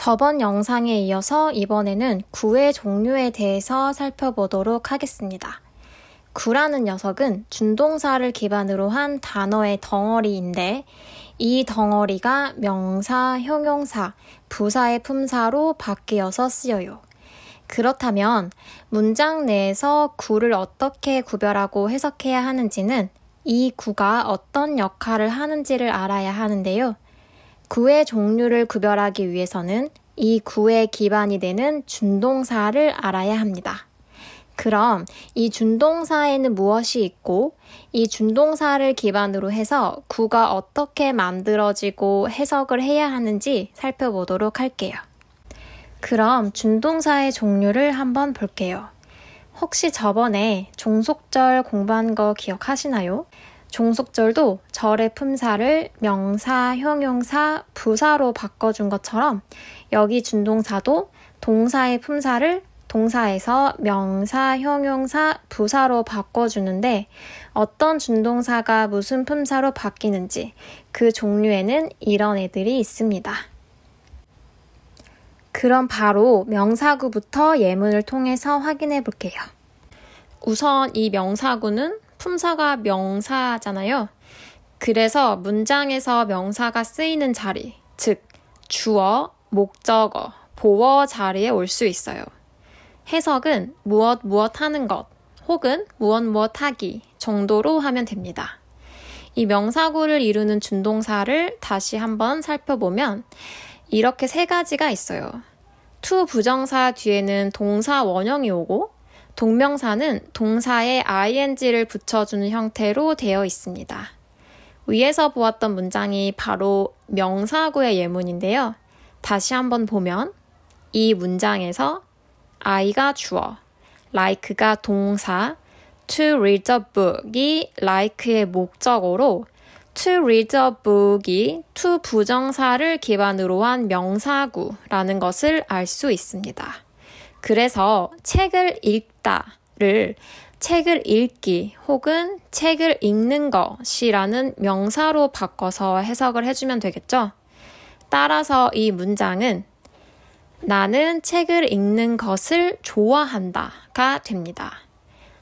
저번 영상에 이어서 이번에는 구의 종류에 대해서 살펴보도록 하겠습니다. 구라는 녀석은 준동사를 기반으로 한 단어의 덩어리인데 이 덩어리가 명사, 형용사, 부사의 품사로 바뀌어서 쓰여요. 그렇다면 문장 내에서 구를 어떻게 구별하고 해석해야 하는지는 이 구가 어떤 역할을 하는지를 알아야 하는데요. 구의 종류를 구별하기 위해서는 이 구의 기반이 되는 준동사를 알아야 합니다. 그럼 이 준동사에는 무엇이 있고 이 준동사를 기반으로 해서 구가 어떻게 만들어지고 해석을 해야 하는지 살펴보도록 할게요. 그럼 준동사의 종류를 한번 볼게요. 혹시 저번에 종속절 공부한 거 기억하시나요? 종속절도 절의 품사를 명사, 형용사, 부사로 바꿔준 것처럼 여기 준동사도 동사의 품사를 동사에서 명사, 형용사, 부사로 바꿔주는데 어떤 준동사가 무슨 품사로 바뀌는지 그 종류에는 이런 애들이 있습니다. 그럼 바로 명사구부터 예문을 통해서 확인해 볼게요. 우선 이 명사구는 품사가 명사잖아요. 그래서 문장에서 명사가 쓰이는 자리, 즉 주어, 목적어, 보어 자리에 올 수 있어요. 해석은 무엇 하는 것 혹은 무엇 하기 정도로 하면 됩니다. 이 명사구를 이루는 준동사를 다시 한번 살펴보면 이렇게 세 가지가 있어요. to 부정사 뒤에는 동사 원형이 오고 동명사는 동사에 ing를 붙여주는 형태로 되어 있습니다. 위에서 보았던 문장이 바로 명사구의 예문인데요. 다시 한번 보면 이 문장에서 I가 주어, like가 동사, to read the book이 like의 목적어로 to read the book이 to 부정사를 기반으로 한 명사구라는 것을 알 수 있습니다. 그래서 책을 읽다를 책을 읽기 혹은 책을 읽는 것이라는 명사로 바꿔서 해석을 해주면 되겠죠? 따라서 이 문장은 나는 책을 읽는 것을 좋아한다가 됩니다.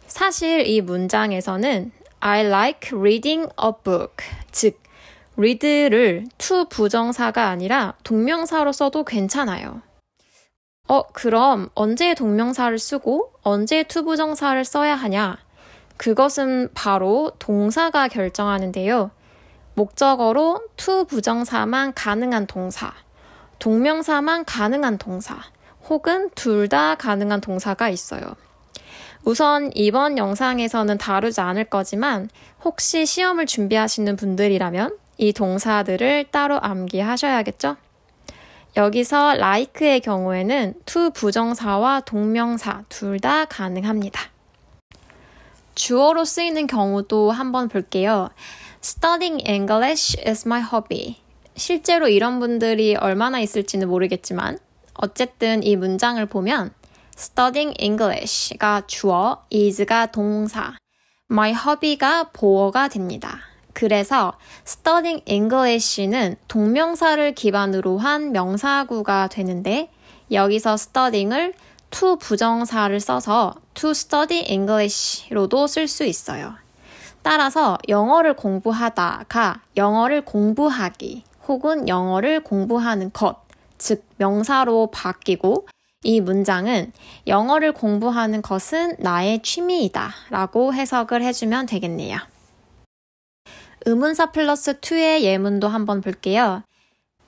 사실 이 문장에서는 I like reading a book, 즉 read를 to 부정사가 아니라 동명사로 써도 괜찮아요. 그럼 언제 동명사를 쓰고 언제 to 부정사를 써야 하냐? 그것은 바로 동사가 결정하는데요. 목적어로 to 부정사만 가능한 동사, 동명사만 가능한 동사, 혹은 둘 다 가능한 동사가 있어요. 우선 이번 영상에서는 다루지 않을 거지만 혹시 시험을 준비하시는 분들이라면 이 동사들을 따로 암기하셔야겠죠? 여기서 like의 경우에는 to 부정사와 동명사 둘 다 가능합니다. 주어로 쓰이는 경우도 한번 볼게요. Studying English is my hobby. 실제로 이런 분들이 얼마나 있을지는 모르겠지만 어쨌든 이 문장을 보면 Studying English가 주어, is가 동사, my hobby가 보어가 됩니다. 그래서 Studying English는 동명사를 기반으로 한 명사구가 되는데 여기서 studying을 to 부정사를 써서 to study English로도 쓸 수 있어요. 따라서 영어를 공부하다가 영어를 공부하기 혹은 영어를 공부하는 것, 즉 명사로 바뀌고 이 문장은 영어를 공부하는 것은 나의 취미이다 라고 해석을 해주면 되겠네요. 의문사 플러스 2의 예문도 한번 볼게요.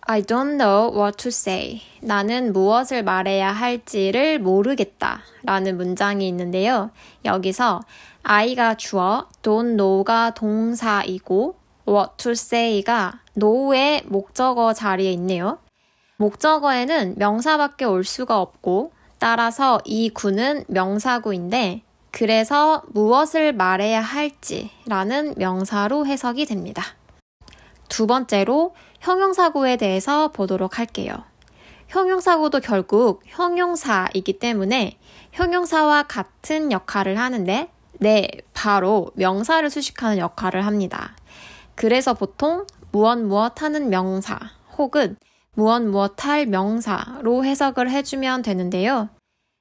I don't know what to say. 나는 무엇을 말해야 할지를 모르겠다 라는 문장이 있는데요. 여기서 I가 주어, don't know가 동사이고 what to say가 know의 목적어 자리에 있네요. 목적어에는 명사밖에 올 수가 없고 따라서 이 구는 명사구인데 그래서 무엇을 말해야 할지라는 명사로 해석이 됩니다. 두 번째로 형용사구에 대해서 보도록 할게요. 형용사구도 결국 형용사이기 때문에 형용사와 같은 역할을 하는데 바로 명사를 수식하는 역할을 합니다. 그래서 보통 무엇 하는 명사 혹은 무엇 할 명사로 해석을 해주면 되는데요.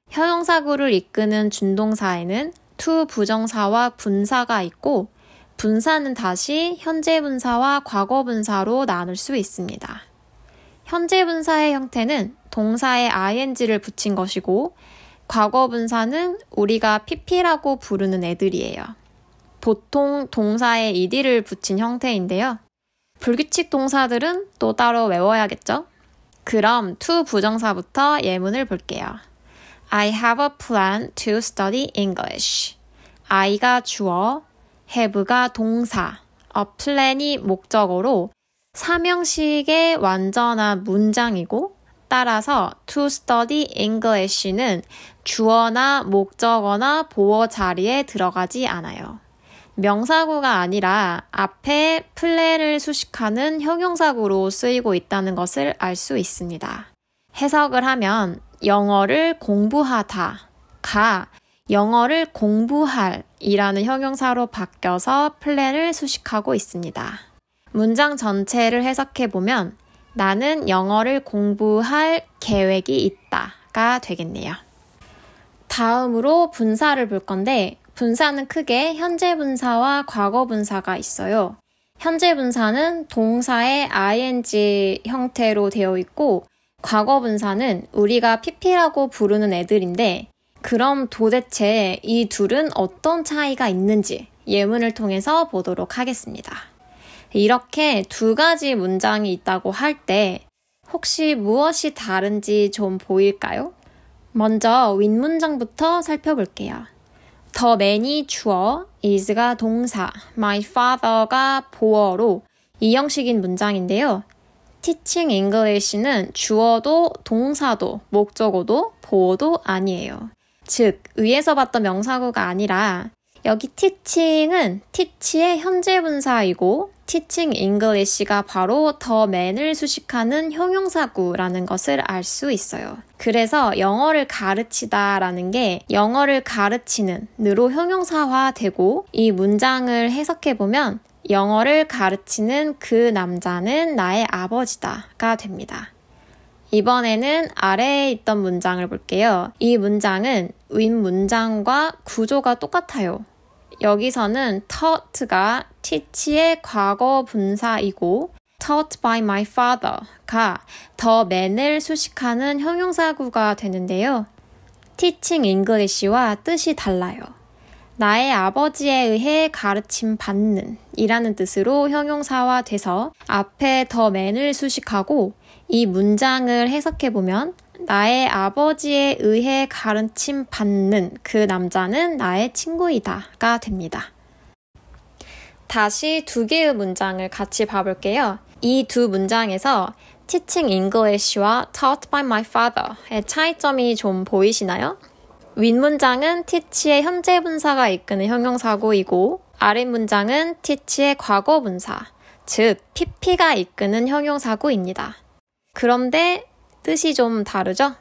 형용사구를 이끄는 준동사에는 to 부정사와 분사가 있고 분사는 다시 현재 분사와 과거 분사로 나눌 수 있습니다. 현재 분사의 형태는 동사에 ing를 붙인 것이고 과거 분사는 우리가 pp라고 부르는 애들이에요. 보통 동사에 ed를 붙인 형태인데요. 불규칙 동사들은 또 따로 외워야겠죠? 그럼 to 부정사부터 예문을 볼게요. I have a plan to study English. I가 주어, have가 동사, a plan이 목적어로 삼형식의 완전한 문장이고 따라서 to study English는 주어나 목적어나 보어 자리에 들어가지 않아요. 명사구가 아니라 앞에 플랜을 수식하는 형용사구로 쓰이고 있다는 것을 알 수 있습니다. 해석을 하면 영어를 공부하다가 영어를 공부할 이라는 형용사로 바뀌어서 플랜을 수식하고 있습니다. 문장 전체를 해석해보면 나는 영어를 공부할 계획이 있다가 되겠네요. 다음으로 분사를 볼 건데 분사는 크게 현재 분사와 과거 분사가 있어요. 현재 분사는 동사의 ing 형태로 되어 있고 과거 분사는 우리가 pp라고 부르는 애들인데 그럼 도대체 이 둘은 어떤 차이가 있는지 예문을 통해서 보도록 하겠습니다. 이렇게 두 가지 문장이 있다고 할 때 혹시 무엇이 다른지 좀 보일까요? 먼저 윗문장부터 살펴볼게요. The man이 주어, is가 동사, my father가 보어로 이형식인 문장인데요. Teaching English는 주어도 동사도 목적어도 보어도 아니에요. 즉, 위에서 봤던 명사구가 아니라 여기 teaching은 teach의 현재 분사이고 teaching English가 바로 the man을 수식하는 형용사구라는 것을 알 수 있어요. 그래서 영어를 가르치다 라는 게 영어를 가르치는 으로 형용사화되고 이 문장을 해석해보면 영어를 가르치는 그 남자는 나의 아버지다가 됩니다. 이번에는 아래에 있던 문장을 볼게요. 이 문장은 윗문장과 구조가 똑같아요. 여기서는 taught가 teach의 과거 분사이고 taught by my father가 the man을 수식하는 형용사구가 되는데요. teaching English와 뜻이 달라요. 나의 아버지에 의해 가르침 받는 이라는 뜻으로 형용사화돼서 앞에 the man을 수식하고 이 문장을 해석해보면 나의 아버지에 의해 가르침 받는 그 남자는 나의 친구이다가 됩니다. 다시 두 개의 문장을 같이 봐볼게요. 이 두 문장에서 teaching English와 taught by my father의 차이점이 좀 보이시나요? 윗문장은 teach의 현재 분사가 이끄는 형용사구이고 아랫문장은 teach의 과거 분사, 즉 pp가 이끄는 형용사구입니다. 그런데 뜻이 좀 다르죠?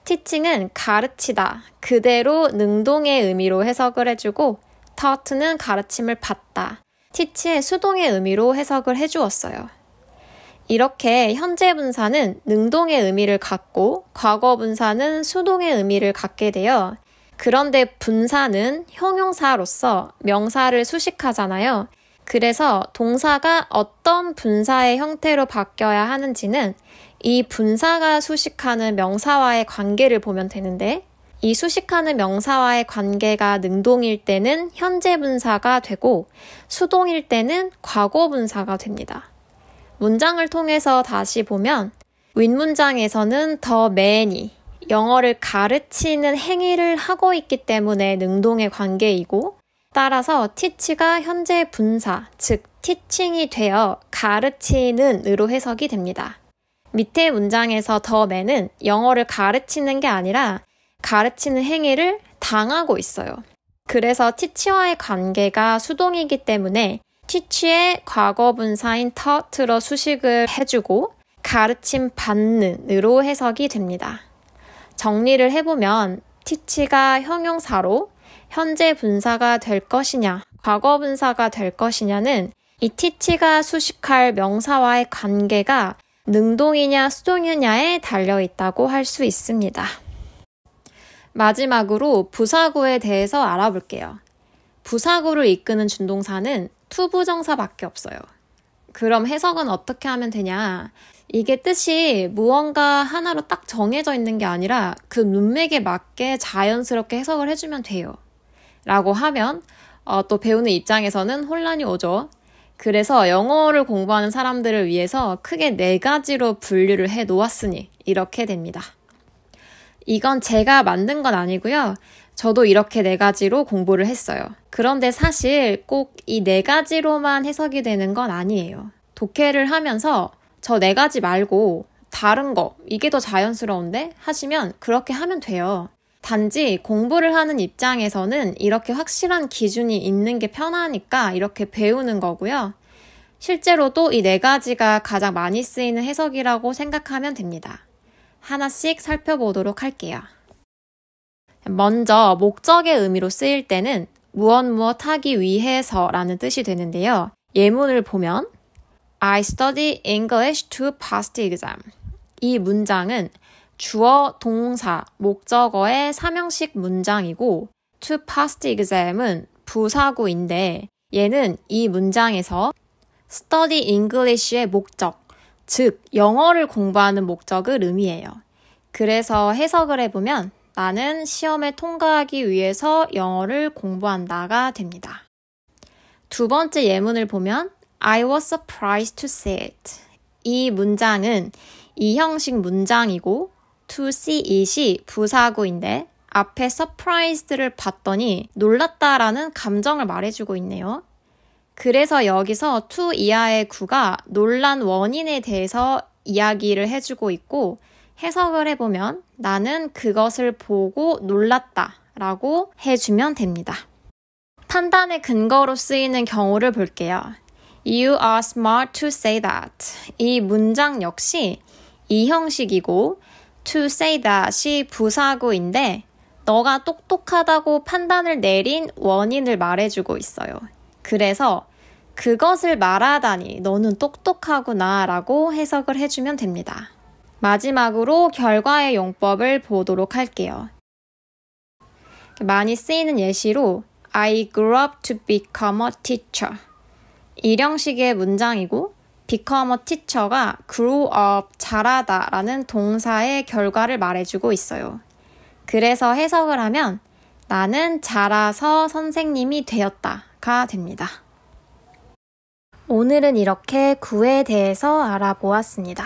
teaching은 가르치다, 그대로 능동의 의미로 해석을 해주고 taught는 가르침을 받다, teach의 수동의 의미로 해석을 해주었어요. 이렇게 현재 분사는 능동의 의미를 갖고 과거 분사는 수동의 의미를 갖게 되어 그런데 분사는 형용사로서 명사를 수식하잖아요. 그래서 동사가 어떤 분사의 형태로 바뀌어야 하는지는 이 분사가 수식하는 명사와의 관계를 보면 되는데 이 수식하는 명사와의 관계가 능동일 때는 현재 분사가 되고 수동일 때는 과거 분사가 됩니다. 문장을 통해서 다시 보면 윗문장에서는 the man이 영어를 가르치는 행위를 하고 있기 때문에 능동의 관계이고 따라서 teach가 현재 분사, 즉 teaching이 되어 가르치는 으로 해석이 됩니다. 밑에 문장에서 the man은 영어를 가르치는 게 아니라 가르치는 행위를 당하고 있어요. 그래서 teach와의 관계가 수동이기 때문에 teach의 과거 분사인 taught로 수식을 해주고 가르침 받는 으로 해석이 됩니다. 정리를 해보면 teach가 형용사로 현재 분사가 될 것이냐, 과거 분사가 될 것이냐는 이 teach가 수식할 명사와의 관계가 능동이냐 수동이냐에 달려있다고 할 수 있습니다. 마지막으로 부사구에 대해서 알아볼게요. 부사구를 이끄는 준동사는 투부정사밖에 없어요. 그럼 해석은 어떻게 하면 되냐? 이게 뜻이 무언가 하나로 딱 정해져 있는 게 아니라 그 문맥에 맞게 자연스럽게 해석을 해주면 돼요. 라고 하면 또 배우는 입장에서는 혼란이 오죠. 그래서 영어를 공부하는 사람들을 위해서 크게 4가지로 분류를 해 놓았으니 이렇게 됩니다. 이건 제가 만든 건 아니고요. 저도 이렇게 4가지로 공부를 했어요. 그런데 사실 꼭 이 4가지로만 해석이 되는 건 아니에요. 독해를 하면서 저 4가지 말고 다른 거, 이게 더 자연스러운데? 하시면 그렇게 하면 돼요. 단지 공부를 하는 입장에서는 이렇게 확실한 기준이 있는 게 편하니까 이렇게 배우는 거고요. 실제로도 이 4가지가 가장 많이 쓰이는 해석이라고 생각하면 됩니다. 하나씩 살펴보도록 할게요. 먼저 목적의 의미로 쓰일 때는 무엇 하기 위해서라는 뜻이 되는데요. 예문을 보면 I study English to pass the exam. 이 문장은 주어, 동사, 목적어의 삼형식 문장이고 to pass the exam은 부사구인데 얘는 이 문장에서 study English의 목적, 즉 영어를 공부하는 목적을 의미해요. 그래서 해석을 해보면 나는 시험에 통과하기 위해서 영어를 공부한다가 됩니다. 두 번째 예문을 보면 I was surprised to see it. 이 문장은 이형식 문장이고 to see it이 부사구인데 앞에 surprised를 봤더니 놀랐다라는 감정을 말해주고 있네요. 그래서 여기서 to 이하의 구가 놀란 원인에 대해서 이야기를 해주고 있고 해석을 해보면 나는 그것을 보고 놀랐다 라고 해주면 됩니다. 판단의 근거로 쓰이는 경우를 볼게요. You are smart to say that. 이 문장 역시 이형식이고 to say that이 부사구인데 너가 똑똑하다고 판단을 내린 원인을 말해주고 있어요. 그래서 그것을 말하다니 너는 똑똑하구나 라고 해석을 해주면 됩니다. 마지막으로 결과의 용법을 보도록 할게요. 많이 쓰이는 예시로 I grew up to become a teacher. 일형식의 문장이고 become a teacher가 grew up, 자라다 라는 동사의 결과를 말해주고 있어요. 그래서 해석을 하면 나는 자라서 선생님이 되었다가 됩니다. 오늘은 이렇게 구에 대해서 알아보았습니다.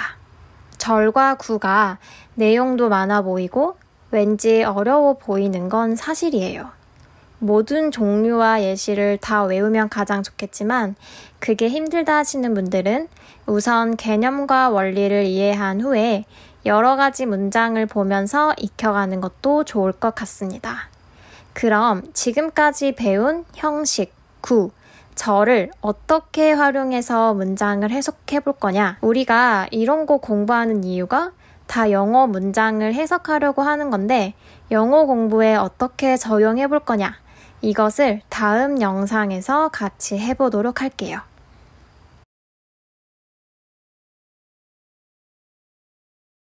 절과 구가 내용도 많아 보이고 왠지 어려워 보이는 건 사실이에요. 모든 종류와 예시를 다 외우면 가장 좋겠지만 그게 힘들다 하시는 분들은 우선 개념과 원리를 이해한 후에 여러 가지 문장을 보면서 익혀가는 것도 좋을 것 같습니다. 그럼 지금까지 배운 형식, 구, 절을 어떻게 활용해서 문장을 해석해 볼 거냐? 우리가 이런 거 공부하는 이유가 다 영어 문장을 해석하려고 하는 건데 영어 공부에 어떻게 적용해 볼 거냐? 이것을 다음 영상에서 같이 해보도록 할게요.